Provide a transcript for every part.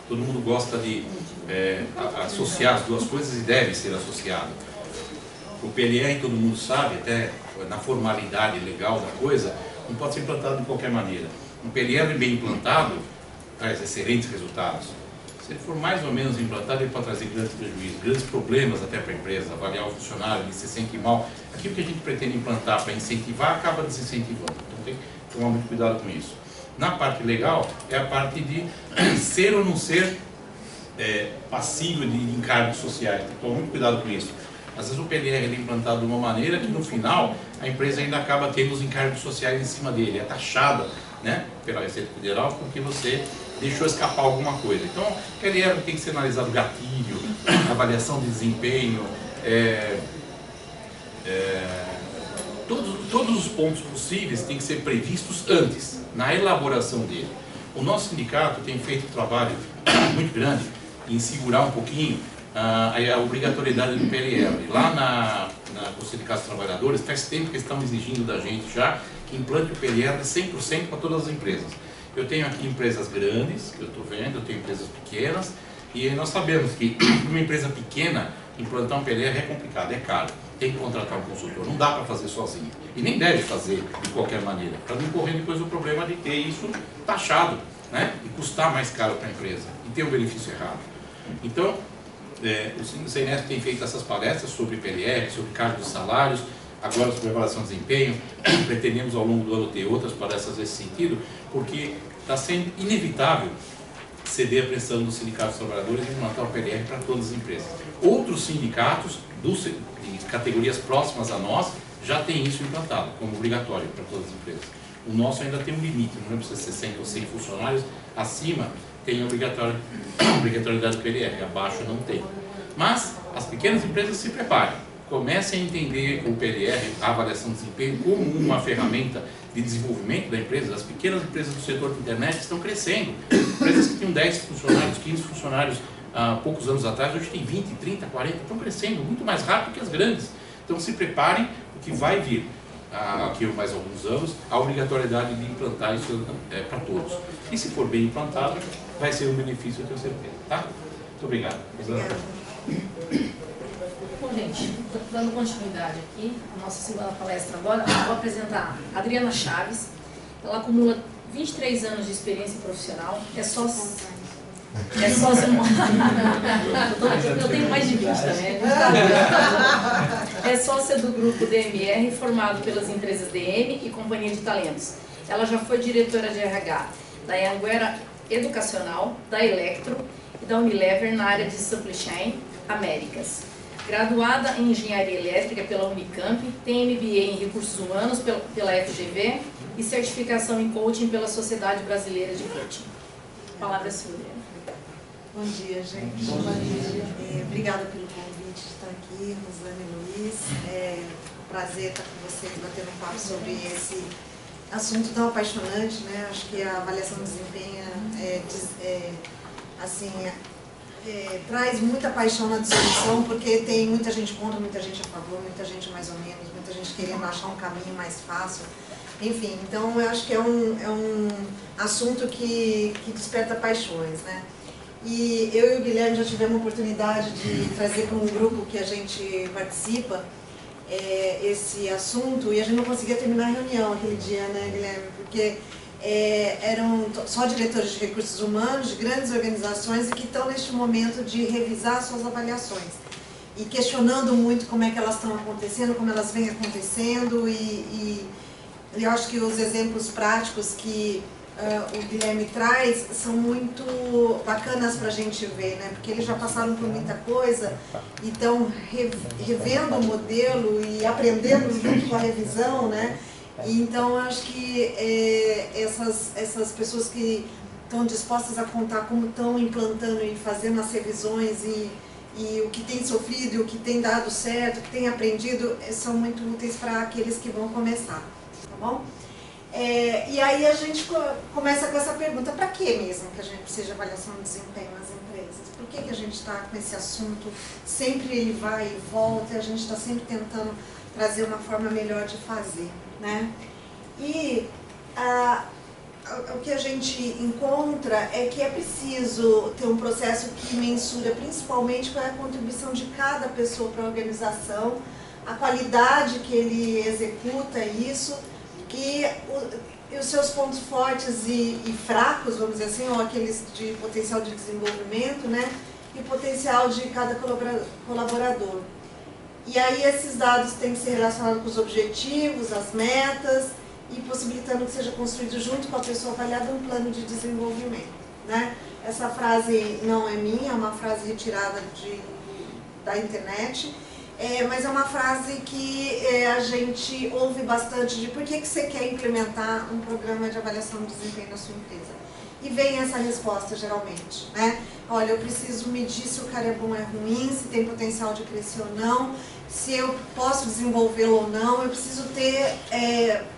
Todo mundo gosta de associar as duas coisas e deve ser associado. O PLR, todo mundo sabe, até na formalidade legal da coisa, não pode ser implantado de qualquer maneira. Um PLR bem implantado traz excelentes resultados. Se ele for mais ou menos implantado, ele pode trazer grandes prejuízos, grandes problemas até para a empresa, avaliar o funcionário, ele se sente mal. Aquilo que a gente pretende implantar para incentivar, acaba desincentivando. Então tem que tomar muito cuidado com isso. Na parte legal, é a parte de ser ou não ser passível de encargos sociais. Tem que tomar muito cuidado com isso. Às vezes o PLR é implantado de uma maneira que no final a empresa ainda acaba tendo os encargos sociais em cima dele. É taxada, né, pela Receita Federal porque você deixou escapar alguma coisa. Então, o PLR tem que ser analisado gatilho, avaliação de desempenho, todos os pontos possíveis têm que ser previstos antes, na elaboração dele. O nosso sindicato tem feito um trabalho muito grande em segurar um pouquinho a obrigatoriedade do PLR. Lá no Sindicato dos Trabalhadores, faz tempo que estão exigindo da gente já que implante o PLR 100% para todas as empresas. Eu tenho aqui empresas grandes, que eu estou vendo, eu tenho empresas pequenas, e nós sabemos que uma empresa pequena, implantar um PLR é complicado, é caro. Tem que contratar um consultor, não dá para fazer sozinho. E nem deve fazer de qualquer maneira, para não correr depois o problema de ter isso taxado, né? E custar mais caro para a empresa, e ter um benefício errado. Então, o CNS tem feito essas palestras sobre PLR, sobre cargos de salários, agora sobre avaliação de desempenho. Pretendemos ao longo do ano ter outras palestras nesse sentido, porque está sendo inevitável ceder a pressão dos sindicatos trabalhadores e implantar o PLR para todas as empresas. Outros sindicatos de categorias próximas a nós já têm isso implantado como obrigatório para todas as empresas. O nosso ainda tem um limite, não precisa ser 60 ou 100 funcionários, acima tem a obrigatoriedade do PLR, abaixo não tem. Mas as pequenas empresas se preparem, comecem a entender o PLR, a avaliação de desempenho, como uma ferramenta de desenvolvimento da empresa. As pequenas empresas do setor de internet estão crescendo. Empresas que tinham 10 funcionários, 15 funcionários há poucos anos atrás, hoje tem 20, 30, 40, estão crescendo muito mais rápido que as grandes. Então se preparem, porque vai vir, aqui mais alguns anos, a obrigatoriedade de implantar isso para todos. E se for bem implantado, vai ser um benefício, eu tenho certeza. Tá? Muito obrigado. Obrigada. Bom, gente, dando continuidade aqui, a nossa segunda palestra agora, eu vou apresentar a Adriana Chaves. Ela acumula 23 anos de experiência profissional, é sócia eu tenho mais de 20 também. É sócia do grupo DMR, formado pelas empresas DM e Companhia de Talentos. Ela já foi diretora de RH da Anhanguera Educacional, da Electro e da Unilever na área de Supply Chain Américas. Graduada em Engenharia Elétrica pela Unicamp, tem MBA em Recursos Humanos pela FGV e certificação em Coaching pela Sociedade Brasileira de Coaching. A palavra é sua, Adriana. Bom dia, gente. Bom dia. Obrigada pelo convite de estar aqui, Rosane e Luiz. É um prazer estar com vocês, batendo um papo sobre esse assunto tão apaixonante, né? Acho que a avaliação de desempenho traz muita paixão na discussão, porque tem muita gente contra, muita gente a favor, muita gente mais ou menos, muita gente querendo achar um caminho mais fácil. Enfim, então eu acho que é um assunto que desperta paixões, né? E eu e o Guilherme já tivemos a oportunidade de trazer para um grupo que a gente participa esse assunto, e a gente não conseguia terminar a reunião aquele dia, né, Guilherme? Porque eram só diretores de recursos humanos, de grandes organizações, e que estão neste momento de revisar suas avaliações. E questionando muito como é que elas estão acontecendo, como elas vêm acontecendo, e eu acho que os exemplos práticos que o Guilherme traz são muito bacanas para a gente ver, né? Porque eles já passaram por muita coisa e estão revendo o modelo e aprendendo junto com a revisão, né? E então acho que essas pessoas que estão dispostas a contar como estão implantando e fazendo as revisões e o que tem sofrido e o que tem dado certo, o que tem aprendido, são muito úteis para aqueles que vão começar, tá bom? E aí a gente começa com essa pergunta: para que mesmo que a gente precisa de avaliação de desempenho nas empresas? Por que a gente está com esse assunto? Sempre ele vai e volta, e a gente está sempre tentando trazer uma forma melhor de fazer, né? E o que a gente encontra é que é preciso ter um processo que mensura principalmente qual é a contribuição de cada pessoa para a organização, a qualidade que ele executa isso, e os seus pontos fortes e fracos, vamos dizer assim, ou aqueles de potencial de desenvolvimento, né? E o potencial de cada colaborador. E aí esses dados têm que ser relacionados com os objetivos, as metas, e possibilitando que seja construído junto com a pessoa avaliada um plano de desenvolvimento, né? Essa frase não é minha, é uma frase retirada da internet, mas é uma frase que a gente ouve bastante de por que você quer implementar um programa de avaliação de desempenho na sua empresa. E vem essa resposta geralmente, né? Olha, eu preciso medir se o cara é bom ou é ruim, se tem potencial de crescer ou não, se eu posso desenvolvê-lo ou não, eu preciso ter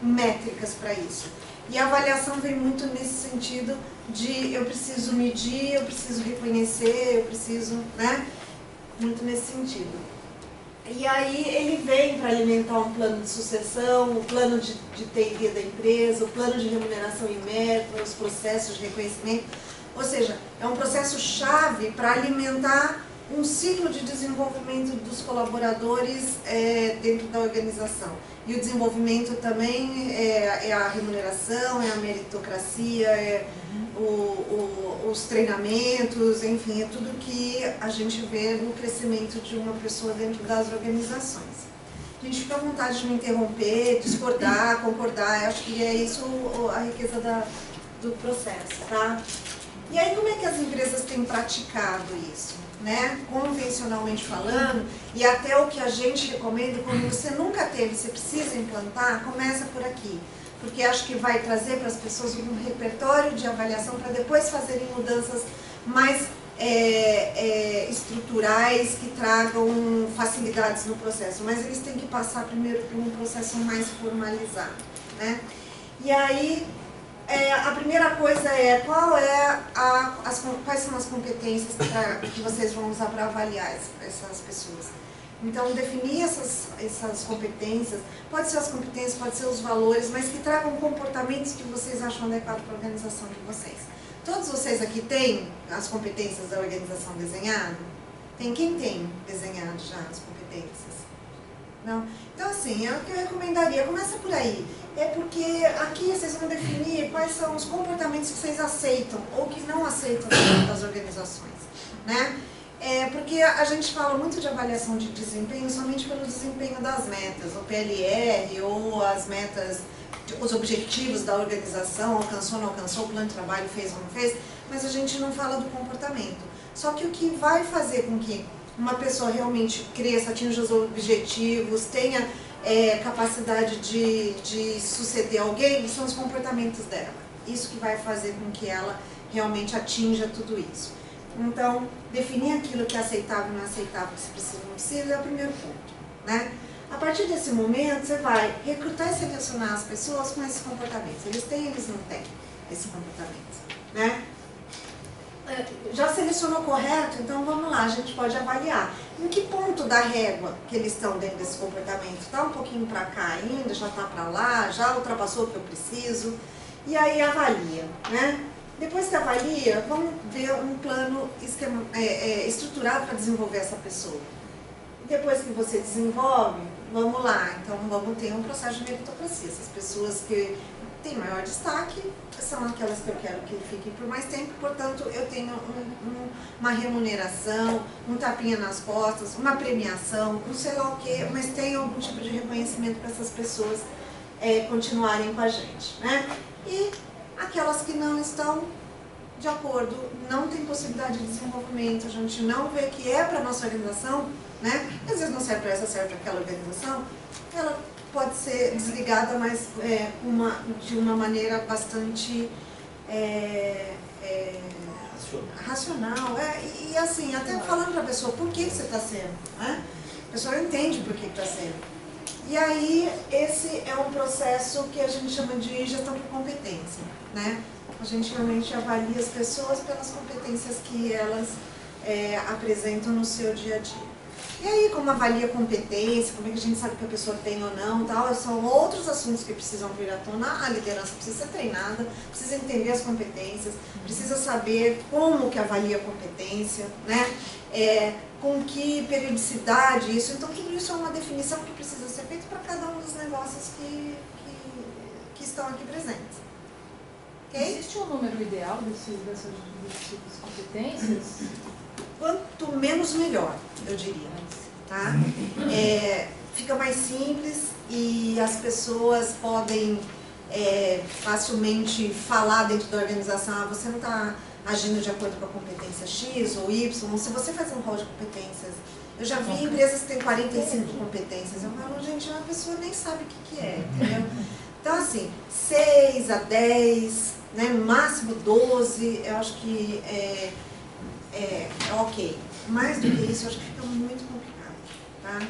métricas para isso. E a avaliação vem muito nesse sentido de eu preciso medir, eu preciso reconhecer, eu preciso, né? Muito nesse sentido. E aí ele vem para alimentar um plano de sucessão, o plano de T&D da empresa, o plano de remuneração e meta, os processos de reconhecimento. Ou seja, é um processo chave para alimentar um ciclo de desenvolvimento dos colaboradores dentro da organização. E o desenvolvimento também é a remuneração, é a meritocracia, os treinamentos, enfim, é tudo que a gente vê no crescimento de uma pessoa dentro das organizações. A gente fica à vontade de me interromper, discordar, concordar, eu acho que é isso a riqueza do processo, tá? E aí como é que as empresas têm praticado isso? Né? Convencionalmente falando, e até o que a gente recomenda, quando você nunca teve, você precisa implantar, começa por aqui. Porque acho que vai trazer para as pessoas um repertório de avaliação para depois fazerem mudanças mais estruturais, que tragam facilidades no processo. Mas eles têm que passar primeiro por um processo mais formalizado, né? E aí, a primeira coisa é quais são as competências que vocês vão usar para avaliar essas pessoas. Então, definir essas competências, pode ser as competências, pode ser os valores, mas que tragam comportamentos que vocês acham adequados para a organização de vocês. Todos vocês aqui têm as competências da organização desenhado? Quem tem desenhado já as competências? Não? Então, assim, é o que eu recomendaria, começa por aí. É porque aqui vocês vão definir quais são os comportamentos que vocês aceitam ou que não aceitam dentro das organizações, né? Porque a gente fala muito de avaliação de desempenho somente pelo desempenho das metas, o PLR ou as metas, os objetivos da organização, alcançou ou não alcançou, o plano de trabalho fez ou não fez, mas a gente não fala do comportamento. Só que o que vai fazer com que uma pessoa realmente cresça, atinja os objetivos, tenha capacidade de suceder alguém, são os comportamentos dela. Isso que vai fazer com que ela realmente atinja tudo isso. Então, definir aquilo que é aceitável e não aceitável, que se precisa ou não precisa, é o primeiro ponto, né? A partir desse momento, você vai recrutar e selecionar as pessoas com esses comportamentos. Eles têm, eles não têm esse comportamento, né? Já selecionou correto? Então vamos lá, a gente pode avaliar. Em que ponto da régua que eles estão dentro desse comportamento? Está um pouquinho para cá ainda, já está para lá, já ultrapassou o que eu preciso? E aí avalia, né? Depois que avalia, vamos ver um plano estruturado para desenvolver essa pessoa. Depois que você desenvolve, vamos lá, então vamos ter um processo de meritocracia. Essas pessoas que têm maior destaque são aquelas que eu quero que fiquem por mais tempo, portanto eu tenho uma remuneração, um tapinha nas costas, uma premiação, não sei lá o que, mas tem algum tipo de reconhecimento para essas pessoas continuarem com a gente, né? E aquelas que não estão de acordo, não tem possibilidade de desenvolvimento, a gente não vê que é para a nossa organização, né? Às vezes não serve para essa, serve para aquela organização, ela pode ser desligada, mas de uma maneira bastante racional. E assim, até falando para a pessoa por que você está sendo, né? A pessoa entende por que está sendo. E aí, esse é um processo que a gente chama de gestão por competência, né? A gente realmente avalia as pessoas pelas competências que elas apresentam no seu dia a dia. E aí, como avalia competência, como é que a gente sabe que a pessoa tem ou não, tal, são outros assuntos que precisam vir à tona. A liderança precisa ser treinada, precisa entender as competências, precisa saber como que avalia a competência, né? Com que periodicidade isso. Então, tudo isso é uma definição que precisa ser feita para cada um dos negócios que estão aqui presentes. Okay? Existe um número ideal dessas tipos de competências? Quanto menos, melhor, eu diria. Tá? Fica mais simples e as pessoas podem facilmente falar dentro da organização: você não está agindo de acordo com a competência X ou Y. Se você faz um rol de competências, eu já vi empresas que têm 45 competências. Eu falo, gente, a pessoa nem sabe o que é, entendeu? Então, assim, 6 a 10, né, no máximo 12, eu acho que é ok. Mais do que isso, eu acho que fica muito complicado, tá?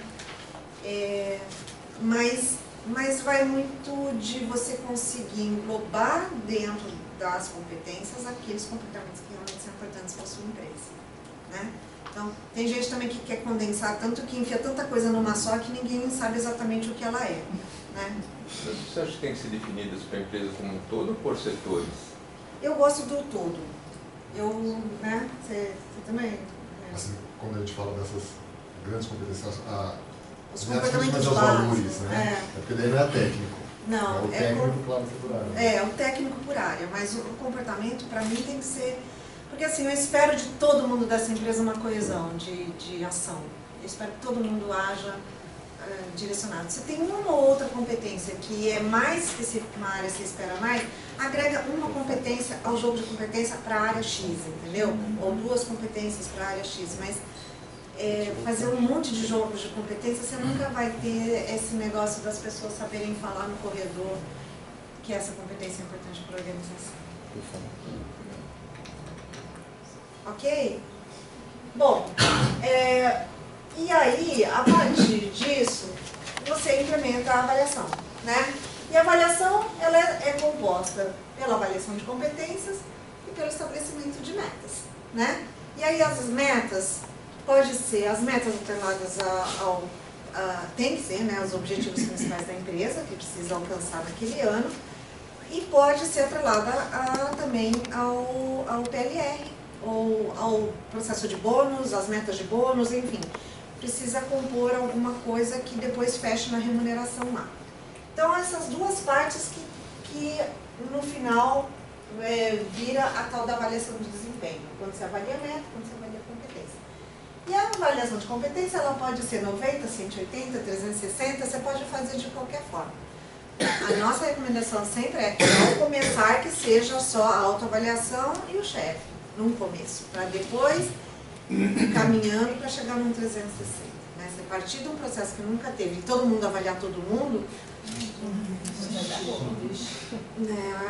Mas vai muito de você conseguir englobar dentro das competências aqueles comportamentos que realmente são importantes para a sua empresa, né? Então, tem gente também que quer condensar tanto, que enfia tanta coisa numa só, que ninguém sabe exatamente o que ela é, né? Você acha que tem que ser definidas para a empresa como um todo ou por setores? Eu gosto do todo. Né? Você também? Assim, quando a gente fala dessas grandes competências, Os mais comportamentos os valores, básicos, né? Porque daí não é técnico. Não, o técnico, claro, por área. o técnico por área, mas o comportamento, para mim, tem que ser... Porque, assim, eu espero de todo mundo dessa empresa uma coesão de ação. Eu espero que todo mundo haja direcionado. Você tem uma ou outra competência que é mais específica, uma área que você espera mais, agrega uma competência ao jogo de competência para a área X, entendeu? Ou 2 competências para a área X, mas fazer um monte de jogos de competência, você nunca vai ter esse negócio das pessoas saberem falar no corredor que essa competência é importante para a organização. Ok? Bom, e aí, a partir disso, você implementa a avaliação, né? E a avaliação, ela é composta pela avaliação de competências e pelo estabelecimento de metas, né? E aí as metas, pode ser as metas atreladas tem que ser, né, os objetivos principais da empresa, que precisa alcançar naquele ano, e pode ser atrelada também ao PLR, ou ao processo de bônus, às metas de bônus, enfim. Precisa compor alguma coisa que depois feche na remuneração lá. Então, essas duas partes que no final vira a tal da avaliação de desempenho, quando você avalia a meta, quando você avalia a competência. E a avaliação de competência, ela pode ser 90, 180, 360, você pode fazer de qualquer forma. A nossa recomendação sempre é que, ao começar, que seja só a autoavaliação e o chefe, num começo, para depois caminhando para chegar num 360. Né? Se partir de um processo que nunca teve e todo mundo avaliar todo mundo,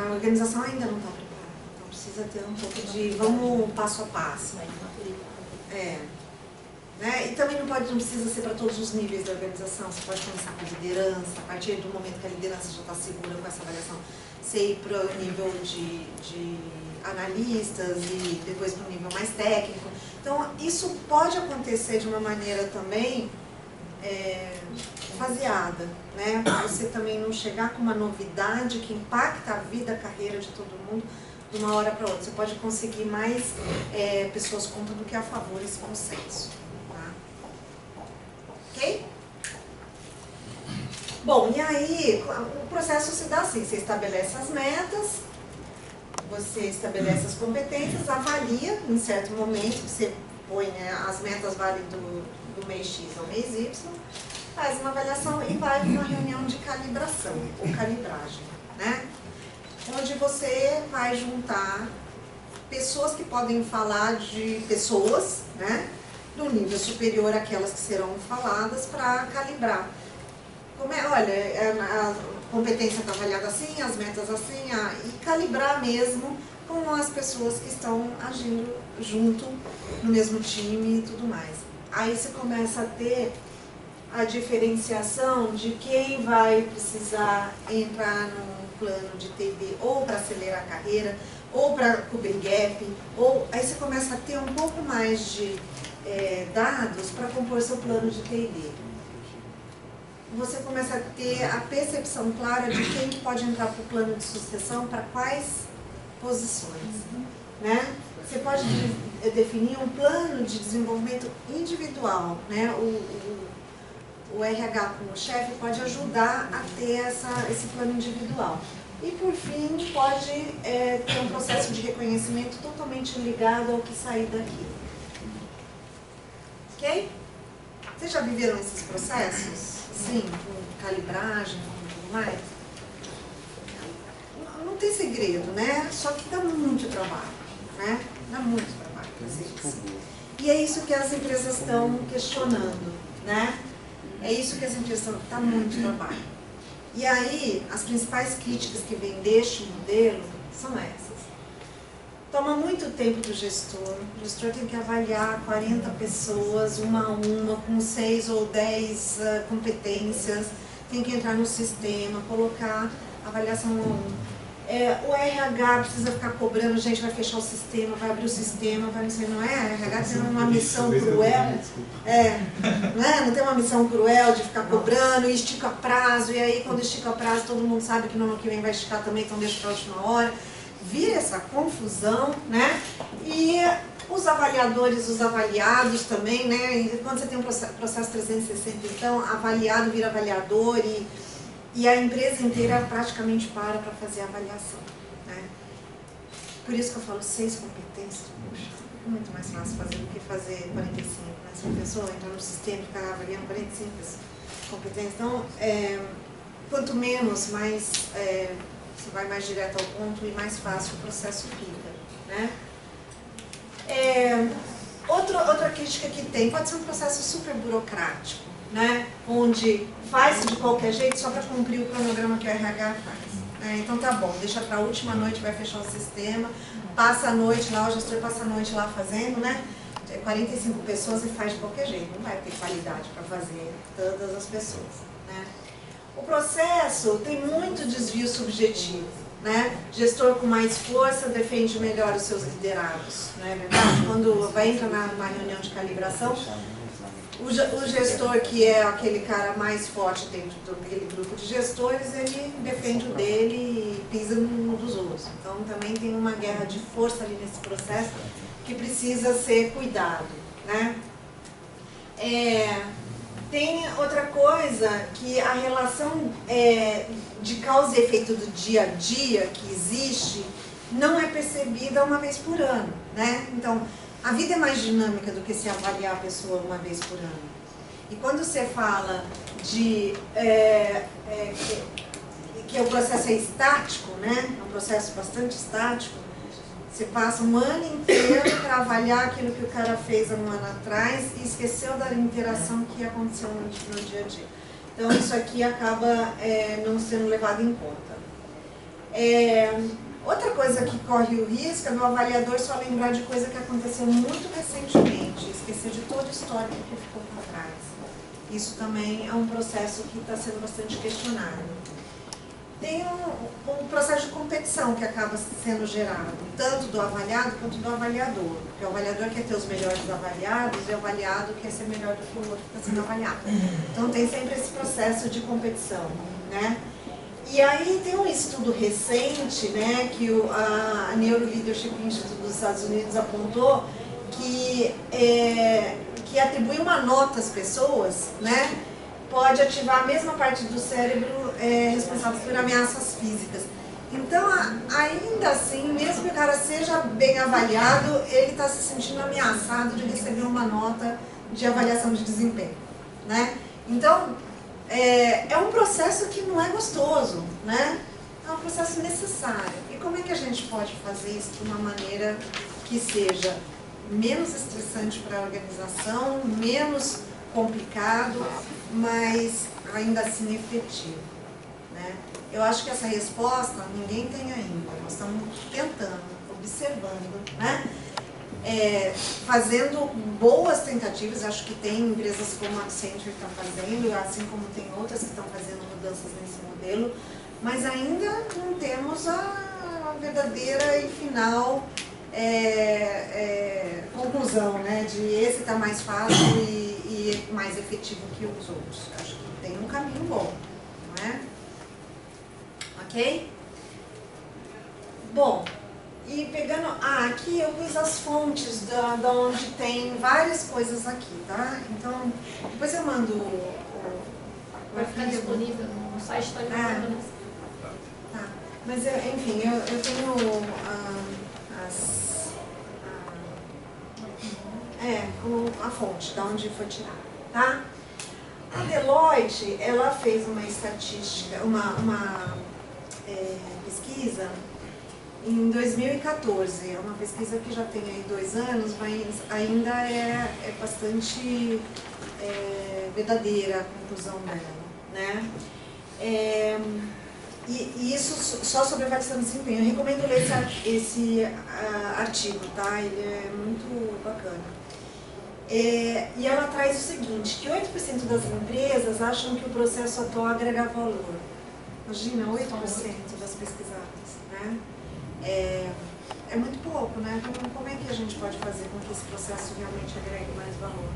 a organização ainda não está preparada. Então precisa ter um pouco de vamos passo a passo. Né? E também não precisa ser para todos os níveis da organização. Você pode começar com a liderança, a partir do momento que a liderança já está segura com essa avaliação, você ir para o nível de analistas e depois para um nível mais técnico. Então, isso pode acontecer de uma maneira também faseada, né? Para você também não chegar com uma novidade que impacta a vida, a carreira de todo mundo de uma hora para outra. Você pode conseguir mais pessoas contra do que a favor esse consenso. Tá? Ok? Bom, e aí o processo se dá assim, você estabelece as metas, você estabelece as competências, avalia em certo momento, você põe, né, as metas valem do mês X ao mês Y, faz uma avaliação e vai para uma reunião de calibração, ou calibragem, né? Onde você vai juntar pessoas que podem falar de pessoas, né, do nível superior àquelas que serão faladas para calibrar. Olha, a competência está avaliada assim, as metas assim, e calibrar mesmo com as pessoas que estão agindo junto no mesmo time e tudo mais. Aí você começa a ter a diferenciação de quem vai precisar entrar num plano de TD ou para acelerar a carreira, ou para cobrir gap, ou aí você começa a ter um pouco mais de dados para compor seu plano de T&D. Você começa a ter a percepção clara de quem pode entrar para o plano de sucessão, para quais posições, né? Você pode definir um plano de desenvolvimento individual, né? O RH como chefe pode ajudar a ter esse plano individual. E por fim, pode ter um processo de reconhecimento totalmente ligado ao que sair daqui. Ok? Vocês já viveram esses processos? Sim, com calibragem, com tudo mais? Não tem segredo, né? Só que dá muito trabalho, né? Dá muito trabalho fazer isso. E é isso que as empresas estão questionando, né? É isso que as empresas estão... Dá muito trabalho. E aí, as principais críticas que vêm deste modelo são essas. Toma muito tempo do gestor. O gestor tem que avaliar 40 pessoas, uma a uma, com 6 ou 10 competências. Tem que entrar no sistema, colocar avaliação 1 a 1. O RH precisa ficar cobrando, gente, vai fechar o sistema, vai abrir o sistema, vai não sei, não é? O RH tem uma missão cruel, né? Não tem uma missão cruel de ficar cobrando e estica prazo, e aí quando estica prazo todo mundo sabe que no ano que vem vai esticar também, então deixa para a última hora. Vira essa confusão, né? E os avaliadores, os avaliados também, né? E quando você tem um processo 360, então, avaliado vira avaliador e a empresa inteira praticamente para fazer a avaliação, né? Por isso que eu falo 6 competências, puxa, é muito mais fácil fazer do que fazer 45, né? Se uma pessoa entrar no sistema e ficar avaliando 45 competências, então, quanto menos, mais, você vai mais direto ao ponto e mais fácil o processo fica, né? Outra crítica que tem, pode ser um processo super burocrático, né? Onde faz de qualquer jeito só para cumprir o cronograma que o RH faz. Então tá bom, deixa para a última noite, vai fechar o sistema, passa a noite lá, o gestor passa a noite lá fazendo, né? 45 pessoas e faz de qualquer jeito, não vai ter qualidade para fazer todas as pessoas, né? O processo tem muito desvio subjetivo, né? Gestor com mais força defende melhor os seus liderados, não é verdade? Quando vai entrar numa reunião de calibração, o gestor que é aquele cara mais forte dentro daquele grupo de gestores, ele defende o dele e pisa no dos outros. Então também tem uma guerra de força ali nesse processo que precisa ser cuidado, né? Tem outra coisa, que a relação de causa e efeito do dia a dia que existe não é percebida uma vez por ano, né? Então, a vida é mais dinâmica do que se avaliar a pessoa uma vez por ano. E quando você fala de que o processo é estático, né? É um processo bastante estático. Você passa um ano inteiro para avaliar aquilo que o cara fez há um ano atrás e esqueceu da interação que aconteceu no dia a dia. Então, isso aqui acaba não sendo levado em conta. Outra coisa que corre o risco é do avaliador só lembrar de coisa que aconteceu muito recentemente, esquecer de todo o histórico que ficou por trás. Isso também é um processo que está sendo bastante questionado. Tem um processo de competição que acaba sendo gerado, tanto do avaliado quanto do avaliador. Porque o avaliador quer ter os melhores avaliados e o avaliado quer ser melhor do que o outro que está sendo avaliado. Então tem sempre esse processo de competição, né? E aí tem um estudo recente, né, que a Neuro Leadership Institute dos Estados Unidos apontou que atribui uma nota às pessoas, né, pode ativar a mesma parte do cérebro responsável por ameaças físicas. Então, ainda assim, mesmo que o cara seja bem avaliado, ele está se sentindo ameaçado de receber uma nota de avaliação de desempenho, né? Então, é um processo que não é gostoso, né? É um processo necessário. E como é que a gente pode fazer isso de uma maneira que seja menos estressante para a organização, menos complicado, mas ainda assim efetivo, né? Eu acho que essa resposta ninguém tem ainda. Nós estamos tentando, observando, né? Fazendo boas tentativas, acho que tem empresas como a Accenture que estão fazendo, assim como tem outras que estão fazendo mudanças nesse modelo, mas ainda não temos a verdadeira e final conclusão conclusão, né, de esse está mais fácil e mais efetivo que os outros. Acho que tem um caminho bom, não é? Ok? Bom, e pegando... aqui eu pus as fontes da onde tem várias coisas aqui, tá? Então, depois eu mando Vai ficar disponível no site, está gravando, né? Tá. Mas, enfim, eu tenho a fonte, da onde foi tirado, tá? A Deloitte, ela fez uma estatística, uma pesquisa em 2014. É uma pesquisa que já tem aí 2 anos, mas ainda é bastante verdadeira a conclusão dela, né? E isso só sobre avaliação de desempenho. Eu recomendo ler esse artigo, tá? Ele é muito bacana. E ela traz o seguinte, que 8% das empresas acham que o processo atual agrega valor. Imagina, 8% das pesquisadas, né? É muito pouco, né? Como é que a gente pode fazer com que esse processo realmente agregue mais valor?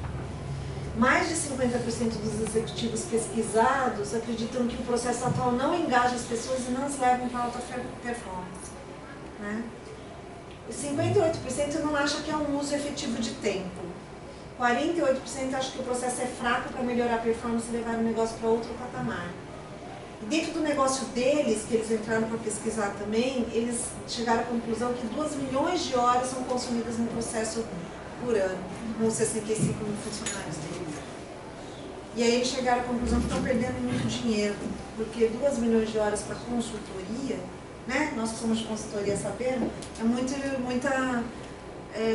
Mais de 50% dos executivos pesquisados acreditam que o processo atual não engaja as pessoas e não as leva para alta performance, né? 58% não acha que é um uso efetivo de tempo. 48% acham que o processo é fraco para melhorar a performance e levar o negócio para outro patamar. E dentro do negócio deles, que eles entraram para pesquisar também, eles chegaram à conclusão que 2 milhões de horas são consumidas no processo por ano, com 65 mil funcionários deles. E aí eles chegaram à conclusão que estão perdendo muito dinheiro, porque 2 milhões de horas para consultoria, né? Nós que somos de consultoria sabemos, é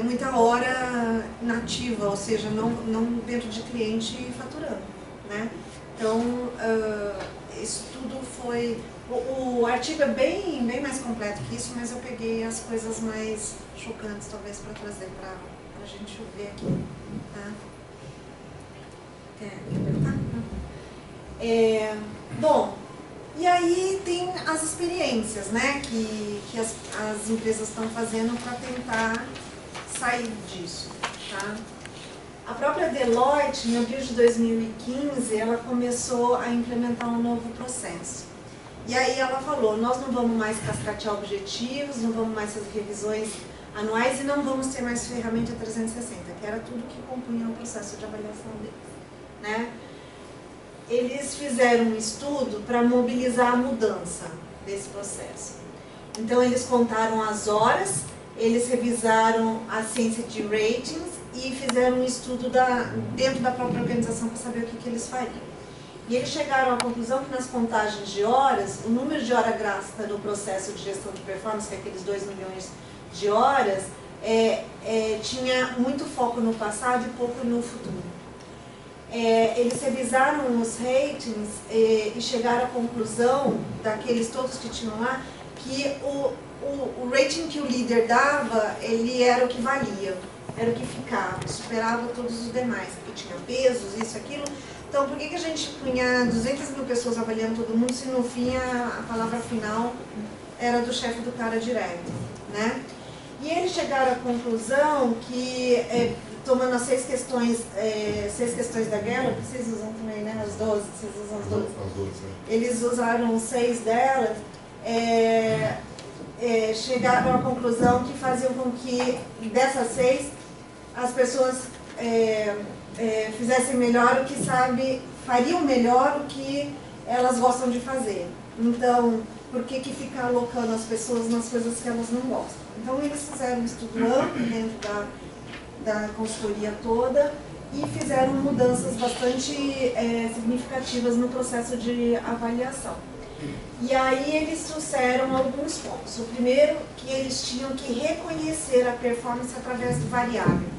muita hora nativa, ou seja, não dentro de cliente faturando, né? Então, isso tudo foi... O artigo é bem mais completo que isso, mas eu peguei as coisas mais chocantes, talvez, para trazer para a gente ver aqui, tá? Quer perguntar? Bom, e aí tem as experiências, né, que as empresas estão fazendo para tentar sair disso, tá? A própria Deloitte, em abril de 2015, ela começou a implementar um novo processo. E aí ela falou, nós não vamos mais cascatear objetivos, não vamos mais fazer revisões anuais e não vamos ter mais ferramenta 360, que era tudo que compunha o processo de avaliação deles, né? Eles fizeram um estudo para mobilizar a mudança desse processo. Então eles contaram as horas, eles revisaram a ciência de ratings e fizeram um estudo dentro da própria organização para saber o que eles fariam. E eles chegaram à conclusão que nas contagens de horas, o número de hora gasta no processo de gestão de performance, que é aqueles 2 milhões de horas, tinha muito foco no passado e pouco no futuro. Eles revisaram os ratings e chegaram à conclusão, daqueles todos que tinham lá, que o rating que o líder dava, ele era o que valia, era o que ficava, superava todos os demais, porque tinha pesos, isso, aquilo. Então, por que a gente punha 200 mil pessoas avaliando todo mundo, se no fim a palavra final era do chefe do cara direto, né? E eles chegaram à conclusão que, tomando as 6 questões da Gallup, que vocês usam também, né? As 12, vocês usam as 12. Eles usaram 6 delas, chegaram à conclusão que faziam com que, dessas 6, as pessoas fizessem melhor o que fariam melhor o que elas gostam de fazer. Então, por que ficar alocando as pessoas nas coisas que elas não gostam? Então, eles fizeram um estudo amplo dentro da consultoria toda e fizeram mudanças bastante significativas no processo de avaliação. E aí eles trouxeram alguns pontos. O primeiro, que eles tinham que reconhecer a performance através do variável.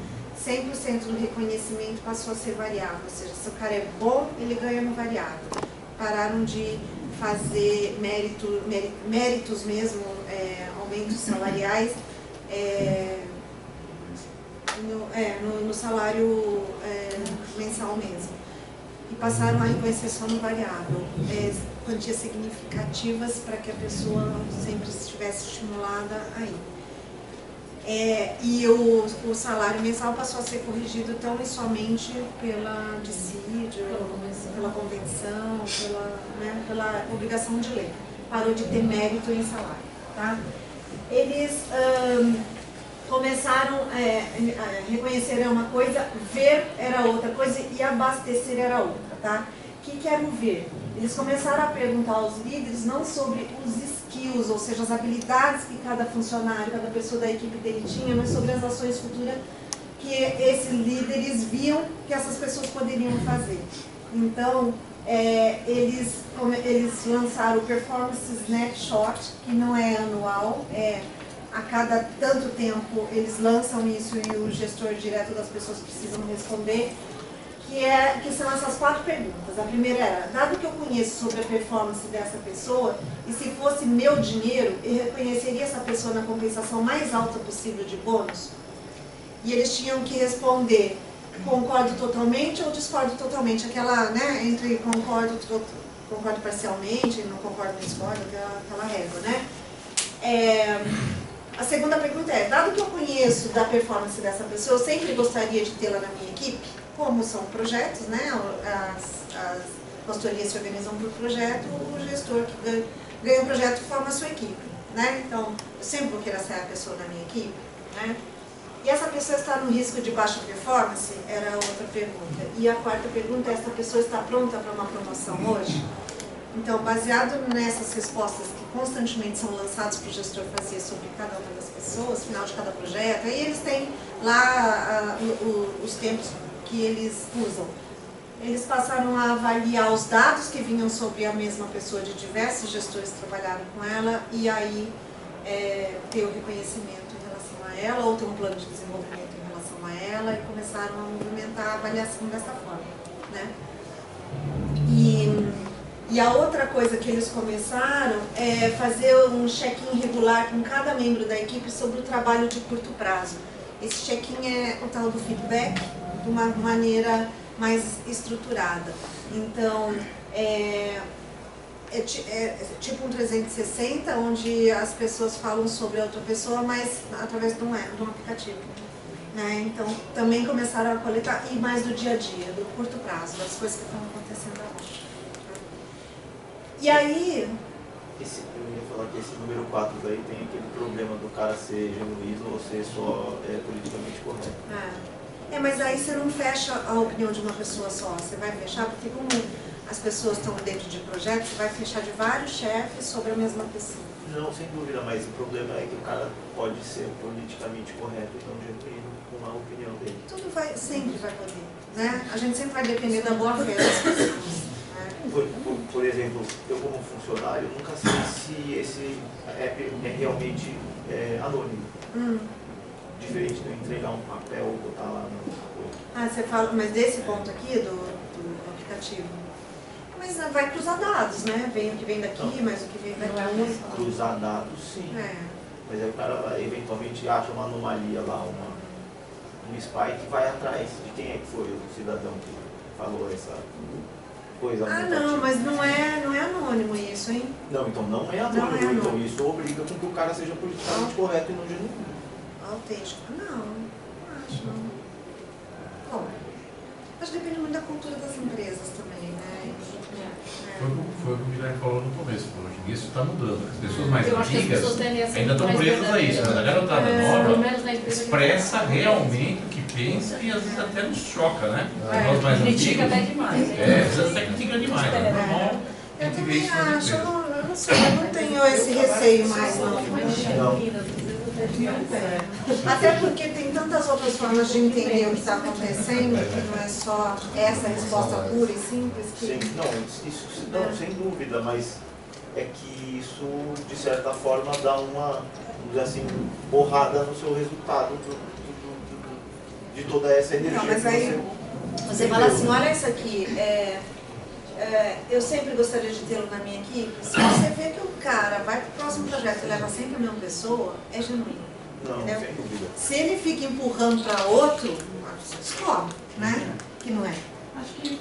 100% do reconhecimento passou a ser variável, ou seja, se o cara é bom, ele ganha no variável. Pararam de fazer méritos mesmo, aumentos salariais, no salário mensal mesmo. E passaram a reconhecer só no variável, quantias significativas para que a pessoa sempre estivesse estimulada a ir. E o salário mensal passou a ser corrigido tão e somente pela dissídio, pela convenção, pela obrigação de lei. Parou de ter mérito em salário. Tá? Eles começaram a reconhecer uma coisa, ver era outra coisa e abastecer era outra. Tá? O que era o ver? Eles começaram a perguntar aos líderes não sobre os skills, ou seja, as habilidades que cada funcionário, cada pessoa da equipe dele tinha, mas sobre as ações futuras que esses líderes viam que essas pessoas poderiam fazer. Então, eles lançaram o Performance Snapshot, que não é anual, a cada tanto tempo eles lançam isso e o gestor direto das pessoas precisam responder, que são essas 4 perguntas. A primeira era, dado que eu conheço sobre a performance dessa pessoa, e se fosse meu dinheiro, eu reconheceria essa pessoa na compensação mais alta possível de bônus? E eles tinham que responder, concordo totalmente ou discordo totalmente, aquela, né, entre concordo parcialmente, não concordo, não discordo, aquela régua, né? A segunda pergunta é, dado que eu conheço da performance dessa pessoa, eu sempre gostaria de tê-la na minha equipe? Como são projetos, né, as consultorias se organizam por projeto, o gestor que ganha um projeto forma a sua equipe, né? Então, eu sempre vou querer ser a pessoa na minha equipe, né? E essa pessoa está no risco de baixa performance? Era a outra pergunta. E a quarta pergunta é, essa pessoa está pronta para uma promoção hoje? Então, baseado nessas respostas que constantemente são lançadas para o gestor fazer sobre cada uma das pessoas, final de cada projeto, aí eles têm lá os tempos que eles usam. Eles passaram a avaliar os dados que vinham sobre a mesma pessoa, de diversos gestores que trabalharam com ela, e aí ter o reconhecimento em relação a ela, ou ter um plano de desenvolvimento em relação a ela, e começaram a movimentar a avaliação dessa forma, né? E a outra coisa que eles começaram é fazer um check-in regular com cada membro da equipe sobre o trabalho de curto prazo. Esse check-in é o tal do feedback, de uma maneira mais estruturada. Então, é tipo um 360, onde as pessoas falam sobre a outra pessoa, mas através de um aplicativo. Né? Então, também começaram a coletar, e mais do dia a dia, do curto prazo, das coisas que estão acontecendo hoje. E aí... Eu ia falar que esse número 4 daí tem aquele problema do cara ser genuíno ou ser só politicamente correto. Mas aí você não fecha a opinião de uma pessoa só, você vai fechar, porque como as pessoas estão dentro de projetos, você vai fechar de vários chefes sobre a mesma pessoa. Não, sem dúvida, mas o problema é que o cara pode ser politicamente correto e não genuíno com a opinião dele. Tudo sempre vai poder, né? A gente sempre vai depender da boa fé das pessoas. Por exemplo, eu como funcionário nunca sei se esse app é realmente anônimo. Diferente de eu entregar um papel ou botar lá no... Você fala, mas desse ponto aqui do aplicativo? Mas vai cruzar dados, né? Vem o que vem daqui, não, mas o que vem daqui. Cruzar dados, sim. Mas aí o cara eventualmente acha uma anomalia lá, um spy que vai atrás de quem é que foi o cidadão que falou essa coisa. Não, mas não é anônimo isso, hein? Não, então não é anônimo. Então isso obriga com que o cara seja politicamente correto e não genuíno. Autêntico? Não acho não. Bom, acho que depende muito da cultura das empresas também, né? Foi o que o Guilherme falou no começo, hoje isso está mudando. As pessoas mais Eu acho que as antigas pessoas tendem a ser ainda estão mais presas a isso, mas a garotada pelo menos na nova empresa expressa realmente o que pensa e às vezes até nos choca, né? Nós mais critica antigos, até demais. às vezes até critica demais, é normal. Eu também acho, eu não tenho esse receio mais não. Até porque tem tantas outras formas de entender o que está acontecendo, que não é só essa resposta pura e simples. Que... Sim, não, sem dúvida, mas é que isso, de certa forma, dá uma, vamos dizer assim, borrada no seu resultado de toda essa energia. Não, mas aí você fala assim, olha isso aqui, eu sempre gostaria de tê-lo na minha equipe. Se você vê que o cara vai para o próximo projeto e leva sempre a mesma pessoa, é genuíno. Não, entendeu? sem dúvida. Se ele fica empurrando para outro, você descobre, né? Que não é. Acho que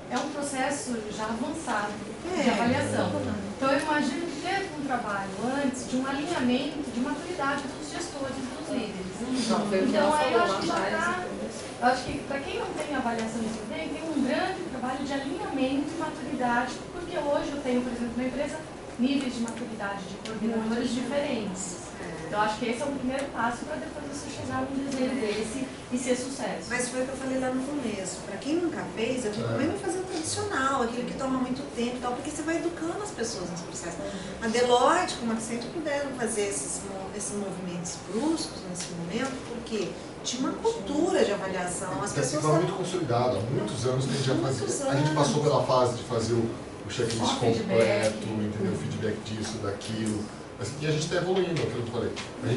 é um processo já avançado de avaliação. Então eu imagino que trabalho antes de um alinhamento, de maturidade dos gestores e dos líderes. Não, foi o que Então, ela aí eu falou acho que lá já atrás. está. Eu acho que para quem não tem avaliação de desempenho, tem um grande trabalho de alinhamento e maturidade, porque hoje eu tenho, por exemplo, na empresa, níveis de maturidade de coordenadores diferentes. Então, acho que esse é o primeiro passo para depois você chegar num desenho desse e ser sucesso. Mas foi o que eu falei lá no começo. Para quem nunca fez, eu recomendo fazer o tradicional, aquilo que toma muito tempo e tal, porque você vai educando as pessoas nesse processo. A Deloitte, como a Accenture, puderam fazer esses movimentos bruscos nesse momento, porque tinha uma cultura de avaliação. As pessoas estava muito consolidado, há muitos anos que a gente já fazia. A gente passou pela fase de fazer o checklist completo, entendeu? O feedback disso, daquilo. E a gente está evoluindo, aquilo que eu falei. A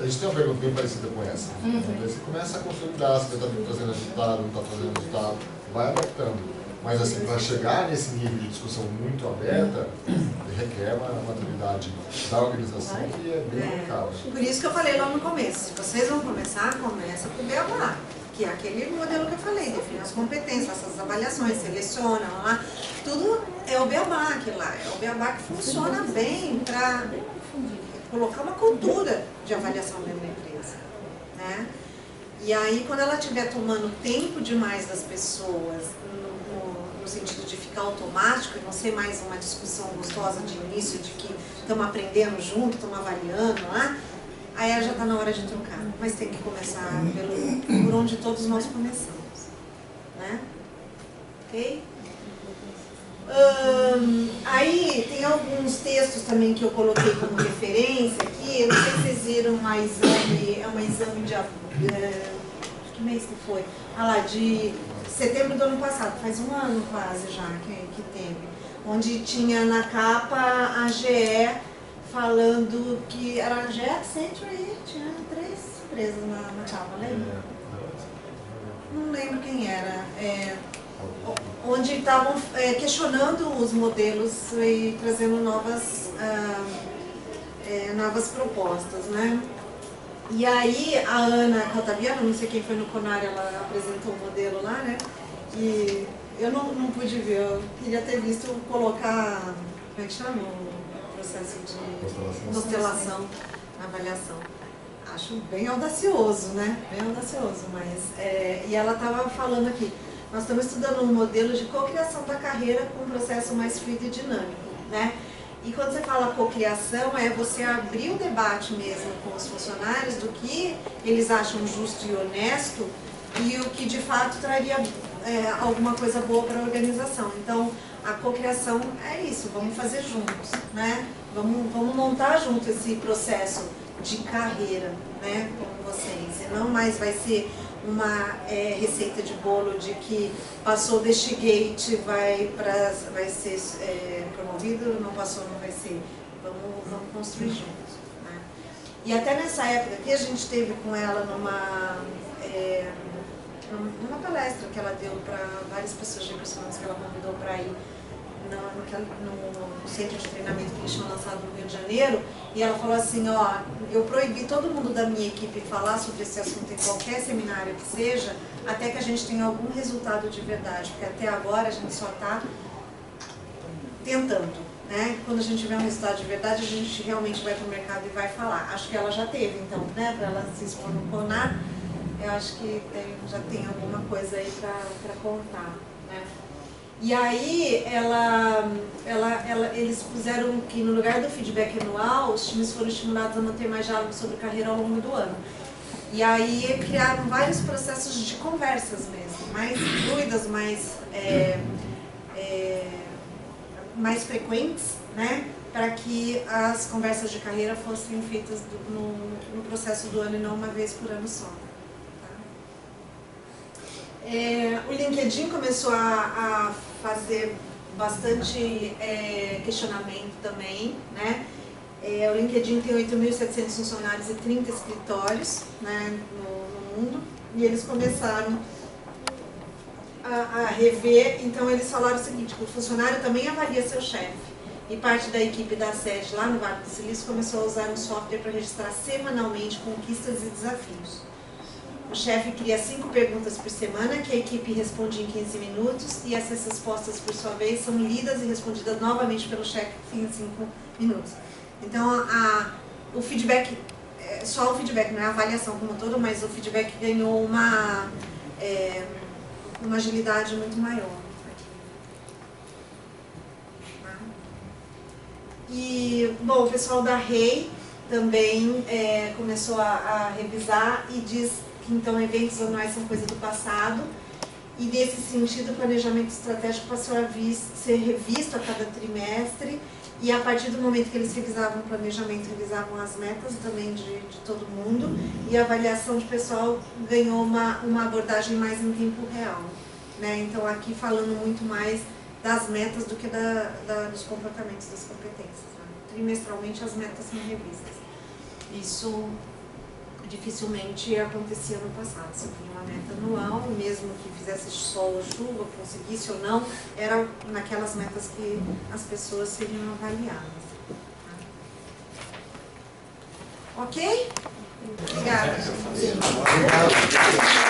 gente tem uma pergunta bem parecida com essa. Aí você começa a consolidar, se está trazendo resultado, não está trazendo resultado, vai adaptando. Mas assim, para chegar nesse nível de discussão muito aberta, requer uma maturidade da organização que é bem complicada. Por isso que eu falei lá no começo, se vocês vão começa com o BABA, que é aquele modelo que eu falei, define as competências, essas avaliações, seleciona, lá, tudo é o BABA aquilo lá, é o BABA que funciona bem para colocar uma cultura de avaliação dentro da empresa, né? E aí, quando ela estiver tomando tempo demais das pessoas, no sentido de ficar automático e não ser mais uma discussão gostosa de início, de que estamos aprendendo junto, estamos avaliando lá, aí já está na hora de trocar. Mas tem que começar por onde todos nós começamos, né? Ok? Aí tem alguns textos também que eu coloquei como referência aqui. Eu não sei se vocês viram um exame de que mês que foi? De setembro do ano passado, faz um ano quase já que teve, onde tinha na capa a GE falando que era a GE Accenture, tinha 3 empresas na capa, lembra? Não lembro quem era. Onde estavam questionando os modelos e trazendo novas propostas, né? E aí a Ana Caltabiano, não sei quem foi no Conar, ela apresentou o modelo lá, né? E eu não pude ver, eu queria ter visto colocar, como é que chama? O processo de constelação na avaliação. Acho bem audacioso, né? Bem audacioso, mas... e ela estava falando aqui, nós estamos estudando um modelo de cocriação da carreira com um processo mais fluido e dinâmico, né? E quando você fala cocriação, é você abrir o debate mesmo com os funcionários do que eles acham justo e honesto e o que de fato traria alguma coisa boa para a organização. Então, a cocriação é isso, vamos fazer juntos, né? Vamos montar junto esse processo de carreira, né, com vocês. E não mais vai ser uma receita de bolo de que passou deste gate, vai ser promovido, não passou, não vai ser. Vamos construir juntos, né? E até nessa época que a gente teve com ela numa palestra que ela deu para várias pessoas de recursos humanos que ela convidou para ir no centro de treinamento que eles tinham lançado no Rio de Janeiro, e ela falou assim, eu proibi todo mundo da minha equipe falar sobre esse assunto em qualquer seminário que seja, até que a gente tenha algum resultado de verdade, porque até agora a gente só está tentando, né? Quando a gente tiver um resultado de verdade, a gente realmente vai para o mercado e vai falar. Acho que ela já teve, então, né, para ela se expor no Conar, eu acho que já tem alguma coisa aí para contar, né? E aí, eles puseram que no lugar do feedback anual, os times foram estimulados a manter mais diálogo sobre carreira ao longo do ano. E aí, criaram vários processos de conversas mesmo, mais fluidas, mais frequentes, né? Para que as conversas de carreira fossem feitas no processo do ano e não uma vez por ano só. O LinkedIn começou a fazer bastante questionamento também, né? O LinkedIn tem 8.700 funcionários e 30 escritórios, né, no mundo, e eles começaram a rever. Então eles falaram o seguinte, que o funcionário também avalia seu chefe, e parte da equipe da sede lá no Vale do Silício começou a usar um software para registrar semanalmente conquistas e desafios. O chefe cria 5 perguntas por semana, que a equipe responde em 15 minutos, e essas respostas, por sua vez, são lidas e respondidas novamente pelo chefe em 5 minutos. Então, o feedback, só o feedback, não é a avaliação como um todo, mas o feedback ganhou uma agilidade muito maior. E, bom, o pessoal da REI também começou a revisar e diz que, então, eventos anuais são coisa do passado. E, nesse sentido, o planejamento estratégico passou a ser revisto a cada trimestre. E, a partir do momento que eles revisavam o planejamento, revisavam as metas também de todo mundo. E a avaliação de pessoal ganhou uma abordagem mais em tempo real, né? Então, aqui falando muito mais das metas do que dos comportamentos, das competências, né? Trimestralmente as metas são revistas. Isso dificilmente acontecia no passado. Você tinha uma meta anual, mesmo que fizesse sol ou chuva, conseguisse ou não, era naquelas metas que as pessoas seriam avaliadas. Ok? Obrigada. Obrigado.